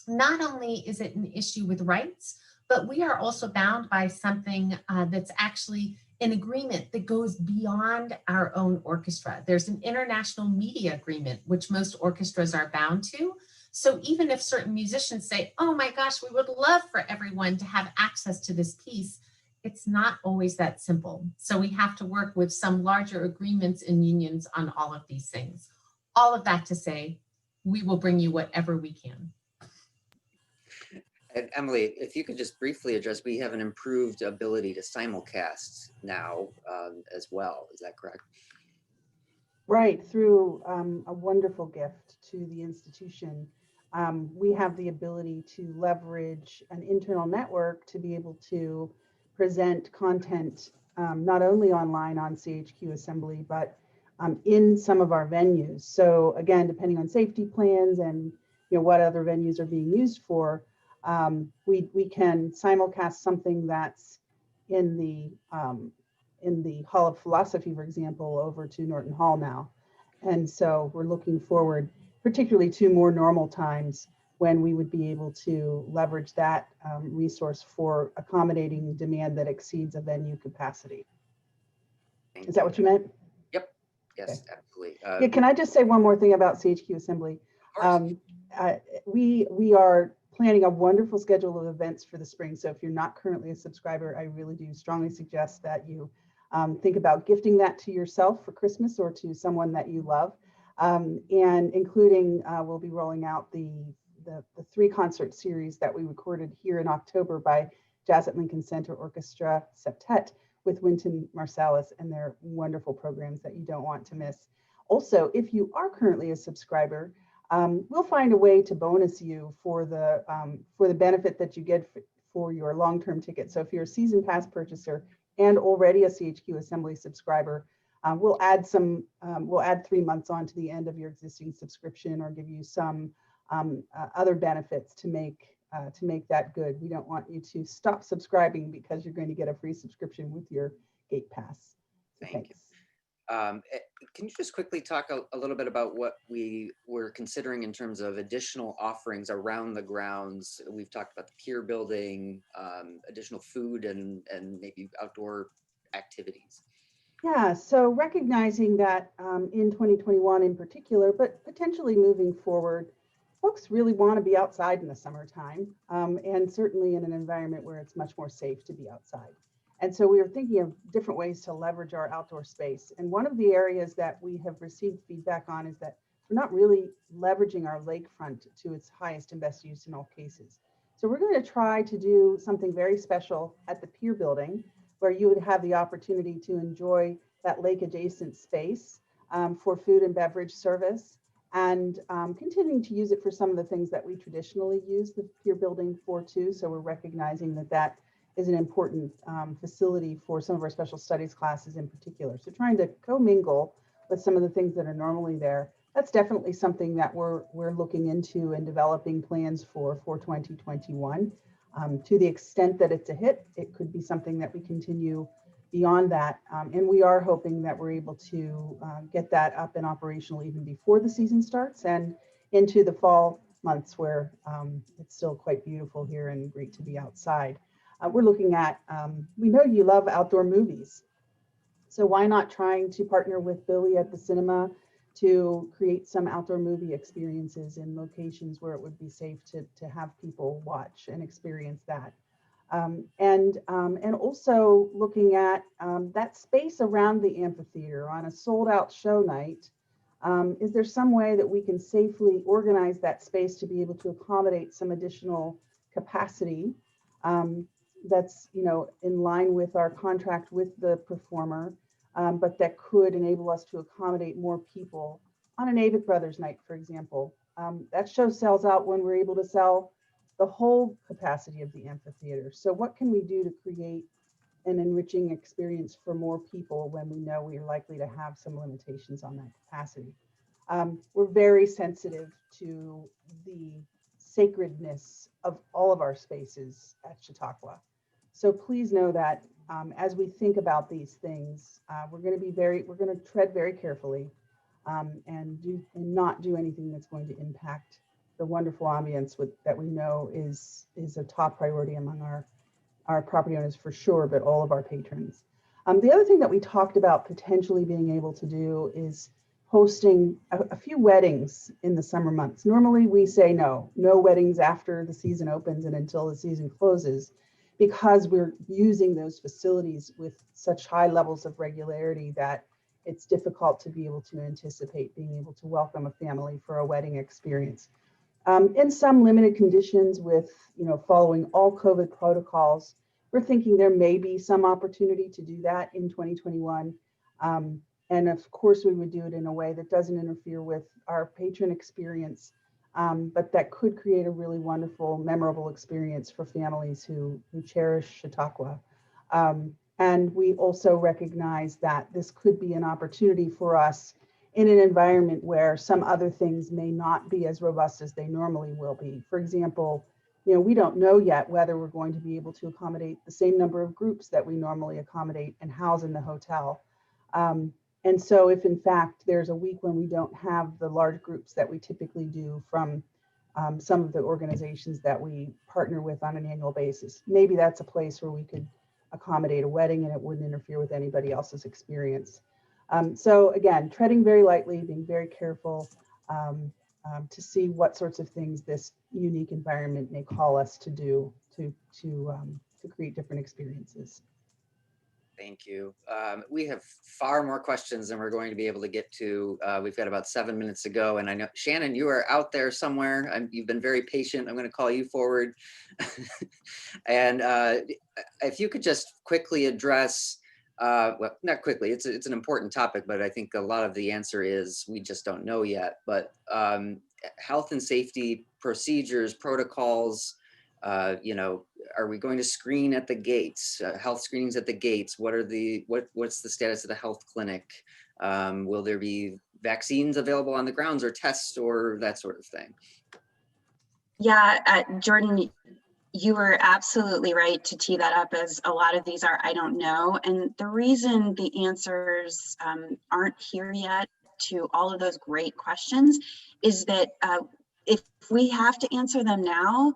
Not only is it an issue with rights, but we are also bound by something that's actually an agreement that goes beyond our own orchestra. There's an international media agreement, which most orchestras are bound to. So even if certain musicians say, oh my gosh, we would love for everyone to have access to this piece, it's not always that simple. So we have to work with some larger agreements and unions on all of these things. All of that to say, we will bring you whatever we can. And Emily, if you could just briefly address, we have an improved ability to simulcast now as well. Is that correct? Right, through a wonderful gift to the institution, we have the ability to leverage an internal network to be able to present content not only online on CHQ Assembly, but in some of our venues. So again, depending on safety plans and what other venues are being used for, we can simulcast something that's in the Hall of Philosophy, for example, over to Norton Hall now. And so we're looking forward, particularly to more normal times when we would be able to leverage that resource for accommodating demand that exceeds a venue capacity. Is that what you meant? Yep. Yes, Okay. absolutely. Yeah, can I just say one more thing about CHQ Assembly? We are planning a wonderful schedule of events for the spring. So if you're not currently a subscriber, I really do strongly suggest that you think about gifting that to yourself for Christmas or to someone that you love. And including, we'll be rolling out the 3-concert series that we recorded here in October by Jazz at Lincoln Center Orchestra Septet with Wynton Marsalis and their wonderful programs that you don't want to miss. Also, if you are currently a subscriber, we'll find a way to bonus you for the benefit that you get for your long-term ticket. So if you're a season pass purchaser and already a CHQ Assembly subscriber, we'll add 3 months on to the end of your existing subscription or give you some other benefits to make that good. We don't want you to stop subscribing because you're going to get a free subscription with your gate pass. So Thank you. Can you just quickly talk a little bit about what we were considering in terms of additional offerings around the grounds? We've talked about the pier building, additional food and maybe outdoor activities. Yeah, so recognizing that in 2021 in particular, but potentially moving forward, folks really want to be outside in the summertime, and certainly in an environment where it's much more safe to be outside. And so we were thinking of different ways to leverage our outdoor space. And one of the areas that we have received feedback on is that we're not really leveraging our lakefront to its highest and best use in all cases. So we're going to try to do something very special at the pier building where you would have the opportunity to enjoy that lake adjacent space for food and beverage service, and continuing to use it for some of the things that we traditionally use the pier building for too. So we're recognizing that that is an important facility for some of our special studies classes in particular. So trying to commingle with some of the things that are normally there. That's definitely something that we're looking into and developing plans for 2021. To the extent that it's a hit, it could be something that we continue beyond that. And we are hoping that we're able to get that up and operational even before the season starts and into the fall months where it's still quite beautiful here and great to be outside. We're looking at, we know you love outdoor movies. So why not trying to partner with Billy at the cinema to create some outdoor movie experiences in locations where it would be safe to have people watch and experience that. And also looking at that space around the amphitheater on a sold out show night. Is there some way that we can safely organize that space to be able to accommodate some additional capacity that's, you know, in line with our contract with the performer, but that could enable us to accommodate more people on an Avett Brothers night, for example. That show sells out when we're able to sell the whole capacity of the amphitheater. So what can we do to create an enriching experience for more people when we know we're likely to have some limitations on that capacity? We're very sensitive to the sacredness of all of our spaces at Chautauqua. So please know that as we think about these things, we're going to tread very carefully and not do anything that's going to impact the wonderful ambience that we know is a top priority among our property owners for sure, but all of our patrons. The other thing that we talked about potentially being able to do is hosting a few weddings in the summer months. Normally we say no weddings after the season opens and until the season closes, because we're using those facilities with such high levels of regularity that it's difficult to be able to anticipate being able to welcome a family for a wedding experience. In some limited conditions with, you know, following all COVID protocols, we're thinking there may be some opportunity to do that in 2021. And of course, we would do it in a way that doesn't interfere with our patron experience, but that could create a really wonderful, memorable experience for families who cherish Chautauqua. And we also recognize that this could be an opportunity for us in an environment where some other things may not be as robust as they normally will be. For example, you know, we don't know yet whether we're going to be able to accommodate the same number of groups that we normally accommodate and house in the hotel. And so if in fact there's a week when we don't have the large groups that we typically do from some of the organizations that we partner with on an annual basis, maybe that's a place where we could accommodate a wedding and it wouldn't interfere with anybody else's experience. So again, treading very lightly, being very careful to see what sorts of things this unique environment may call us to do to create different experiences. Thank you. We have far more questions than we're going to be able to get to. We've got about 7 minutes to go. And I know, Shannon, you are out there somewhere. You've been very patient. I'm going to call you forward. And if you could just quickly address, well, not quickly, it's an important topic, but I think a lot of the answer is we just don't know yet. But health and safety procedures, protocols, you know, are we going to screen at the gates, health screenings at the gates? What's the status of the health clinic? Will there be vaccines available on the grounds or tests or that sort of thing? Yeah, Jordan, you were absolutely right to tee that up, as a lot of these are I don't know. And the reason the answers aren't here yet to all of those great questions is that if we have to answer them now,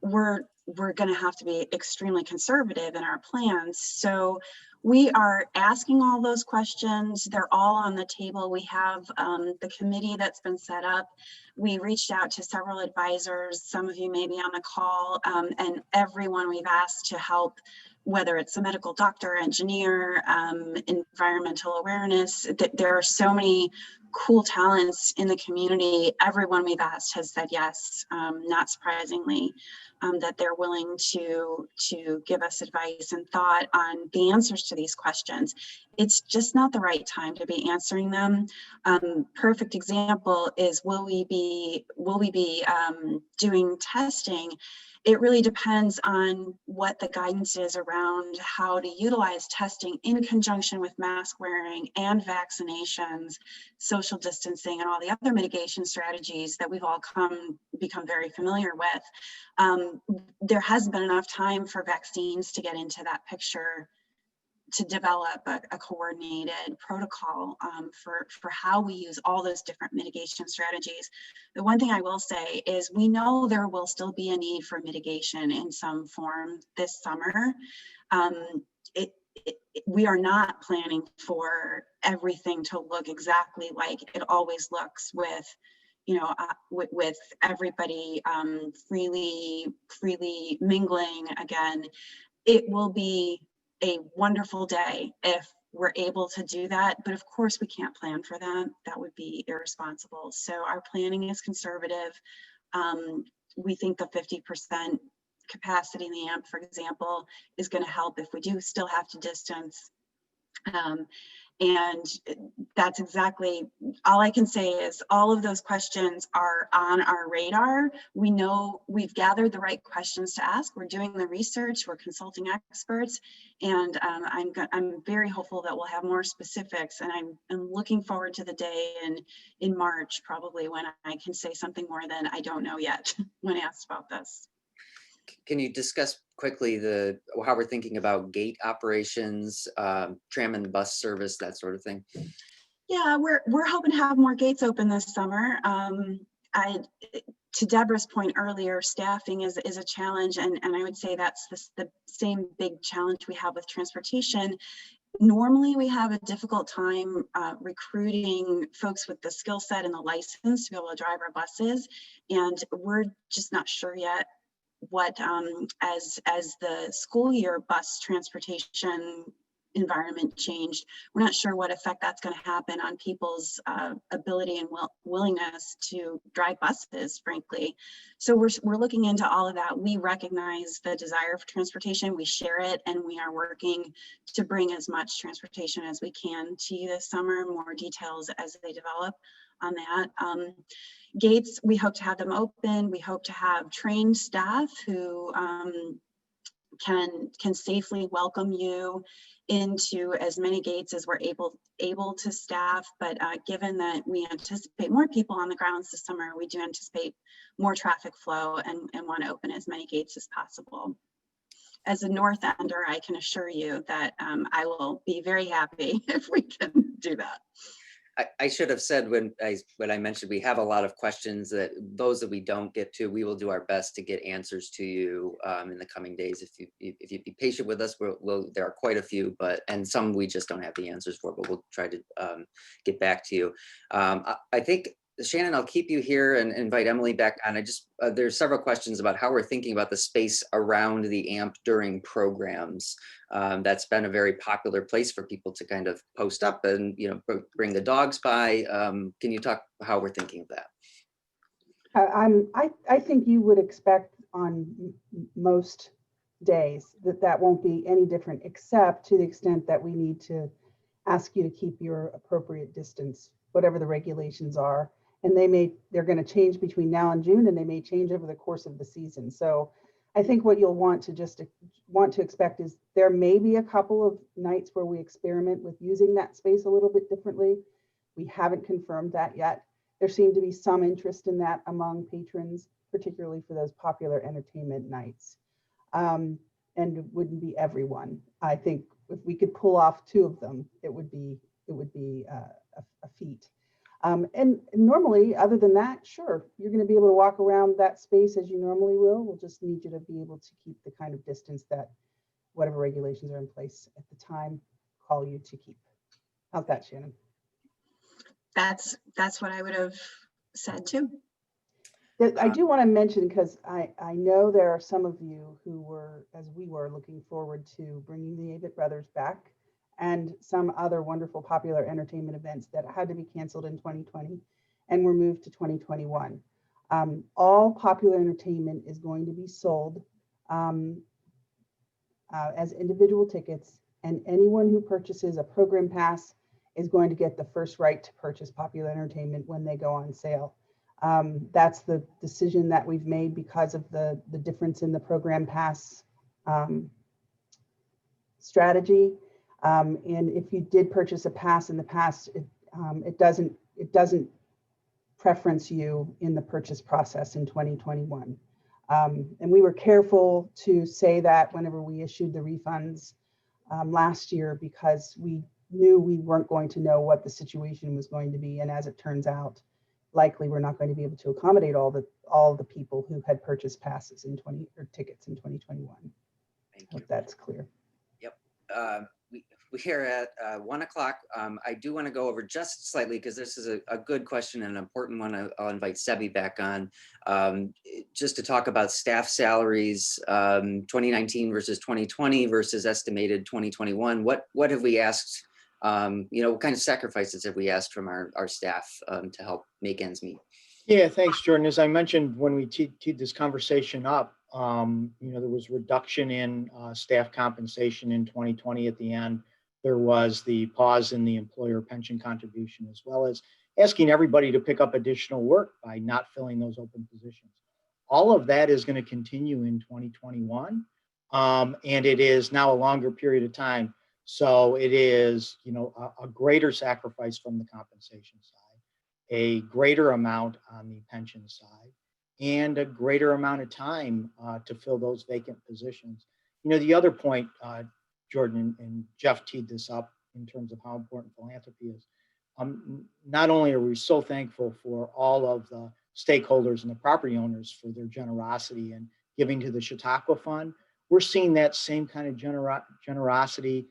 we're going to have to be extremely conservative in our plans. So we are asking all those questions. They're all on the table. We have the committee that's been set up. We reached out to several advisors. Some of you may be on the call, and everyone we've asked to help, whether it's a medical doctor, engineer, environmental awareness. There are so many cool talents in the community. Everyone we've asked has said yes, not surprisingly, that they're willing to give us advice and thought on the answers to these questions. It's just not the right time to be answering them. Perfect example is, will we be doing testing? It really depends on what the guidance is around how to utilize testing in conjunction with mask wearing and vaccinations, social distancing, and all the other mitigation strategies that we've all become very familiar with. There hasn't been enough time for vaccines to get into that picture to develop a coordinated protocol for how we use all those different mitigation strategies. The one thing I will say is we know there will still be a need for mitigation in some form this summer. We are not planning for everything to look exactly like it always looks with, with everybody freely mingling again. It will be a wonderful day if we're able to do that, but of course we can't plan for that. That would be irresponsible. So our planning is conservative. We think the 50% capacity in the AMP, for example, is going to help if we do still have to distance. And that's exactly all I can say is all of those questions are on our radar. We know we've gathered the right questions to ask. We're doing the research, we're consulting experts, and I'm very hopeful that we'll have more specifics. And I'm looking forward to the day in March, probably, when I can say something more than I don't know yet when asked about this. Can you discuss quickly how we're thinking about gate operations, tram and bus service, that sort of thing? Yeah, we're hoping to have more gates open this summer. To Deborah's point earlier, staffing is a challenge, and I would say that's the same big challenge we have with transportation. Normally, we have a difficult time recruiting folks with the skill set and the license to be able to drive our buses, and we're just not sure yet what as the school year bus transportation environment changed, we're not sure what effect that's going to happen on people's ability and willingness to drive buses, frankly. So we're looking into all of that. We recognize the desire for transportation, we share it, and we are working to bring as much transportation as we can to you this summer. More details as they develop on that. Gates, we hope to have them open. We hope to have trained staff who can safely welcome you into as many gates as we're able to staff. But given that we anticipate more people on the grounds this summer, we do anticipate more traffic flow and want to open as many gates as possible. As a North Ender, I can assure you that I will be very happy if we can do that. I should have said when I mentioned we have a lot of questions, that those that we don't get to, we will do our best to get answers to you in the coming days. If you'd be patient with us, there are quite a few, and some we just don't have the answers for, but we'll try to get back to you. I think, Shannon, I'll keep you here and invite Emily back on. There's several questions about how we're thinking about the space around the AMP during programs. That's been a very popular place for people to kind of post up and bring the dogs by. Can you talk how we're thinking of that? I think you would expect on most days that won't be any different, except to the extent that we need to ask you to keep your appropriate distance, whatever the regulations are. And they're going to change between now and June, and they may change over the course of the season. So I think what you'll want to expect is there may be a couple of nights where we experiment with using that space a little bit differently. We haven't confirmed that yet. There seemed to be some interest in that among patrons, particularly for those popular entertainment nights. And it wouldn't be everyone. I think if we could pull off 2 of them, it would be a feat. And normally, other than that, sure, you're going to be able to walk around that space as you normally will. We'll just need you to be able to keep the kind of distance that whatever regulations are in place at the time call you to keep. How's that, Shannon? That's what I would have said too. I do want to mention, because I know there are some of you who were, as we were, looking forward to bringing the Avett Brothers back, and some other wonderful popular entertainment events that had to be canceled in 2020 and were moved to 2021. All popular entertainment is going to be sold as individual tickets, and anyone who purchases a program pass is going to get the first right to purchase popular entertainment when they go on sale. That's the decision that we've made because of the difference in the program pass strategy. And if you did purchase a pass in the past, it doesn't preference you in the purchase process in 2021. And we were careful to say that whenever we issued the refunds last year, because we knew we weren't going to know what the situation was going to be. And as it turns out, likely we're not going to be able to accommodate all the people who had purchased passes or tickets in 2021. Thank you. If that's clear. Yep. We are at 1 o'clock. I do want to go over just slightly because this is a good question and an important one. I'll invite Sebi back on just to talk about staff salaries, 2019 versus 2020 versus estimated 2021. What have we asked? What kind of sacrifices have we asked from our staff to help make ends meet? Yeah, thanks, Jordan. As I mentioned when we teed this conversation up, there was reduction in staff compensation in 2020 at the end. There was the pause in the employer pension contribution, as well as asking everybody to pick up additional work by not filling those open positions. All of that is going to continue in 2021, and it is now a longer period of time. So it is, a greater sacrifice from the compensation side, a greater amount on the pension side, and a greater amount of time to fill those vacant positions. The other point, Jordan and Jeff teed this up in terms of how important philanthropy is. Not only are we so thankful for all of the stakeholders and the property owners for their generosity and giving to the Chautauqua Fund, we're seeing that same kind of generosity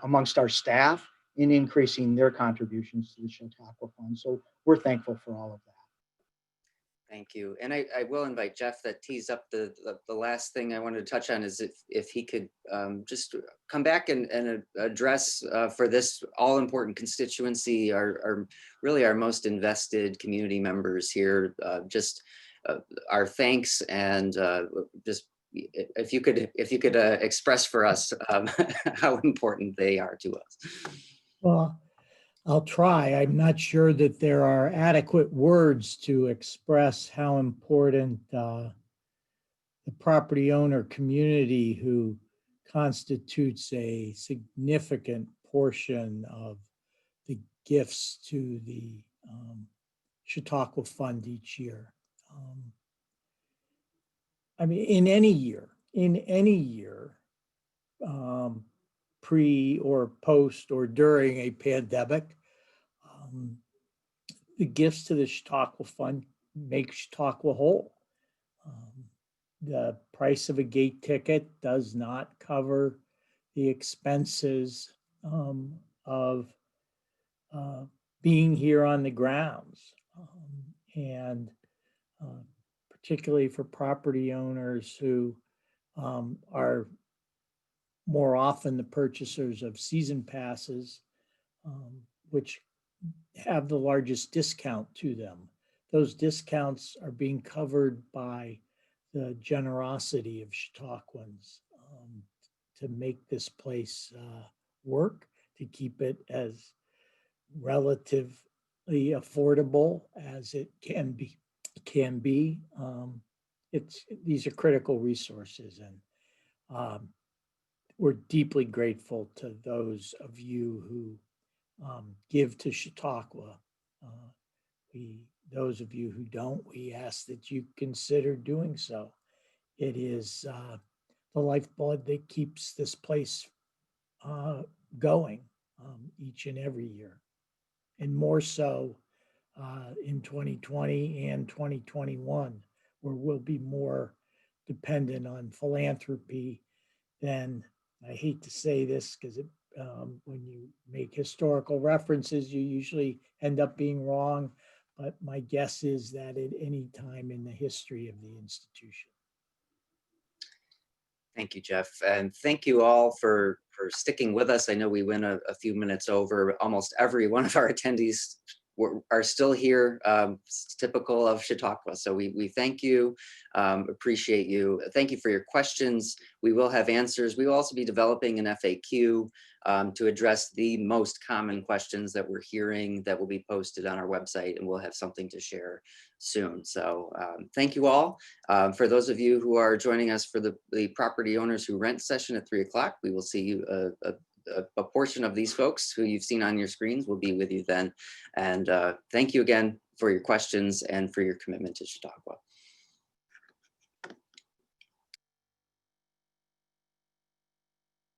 amongst our staff in increasing their contributions to the Chautauqua Fund. So we're thankful for all of that. Thank you. And I will invite Jeff that tees up the last thing I wanted to touch on is if he could just come back and address for this all important constituency, really our most invested community members here, just our thanks and just if you could express for us how important they are to us. Well, I'll try. I'm not sure that there are adequate words to express how important the property owner community who constitutes a significant portion of the gifts to the Chautauqua Fund each year. I mean, in any year, pre or post or during a pandemic, the gifts to the Chautauqua Fund make Chautauqua whole. The price of a gate ticket does not cover the expenses of being here on the grounds. And particularly for property owners who are more often the purchasers of season passes, which have the largest discount to them. Those discounts are being covered by the generosity of Chautauquans to make this place work, to keep it as relatively affordable as it can be. These are critical resources, and we're deeply grateful to those of you who give to Chautauqua. Those of you who don't, we ask that you consider doing so. It is the lifeblood that keeps this place going each and every year, and more so in 2020 and 2021, where we'll be more dependent on philanthropy than, I hate to say this because when you make historical references, you usually end up being wrong, but my guess is that at any time in the history of the institution. Thank you, Jeff. And thank you all for sticking with us. I know we went a few minutes over. Almost every one of our attendees are still here. It's typical of Chautauqua. So we thank you, appreciate you. Thank you for your questions. We will have answers. We will also be developing an FAQ to address the most common questions that we're hearing that will be posted on our website, and we'll have something to share soon. So thank you all. For those of you who are joining us for the property owners who rent session at 3 o'clock, we will see you a portion of these folks who you've seen on your screens will be with you then. And thank you again for your questions and for your commitment to Chautauqua.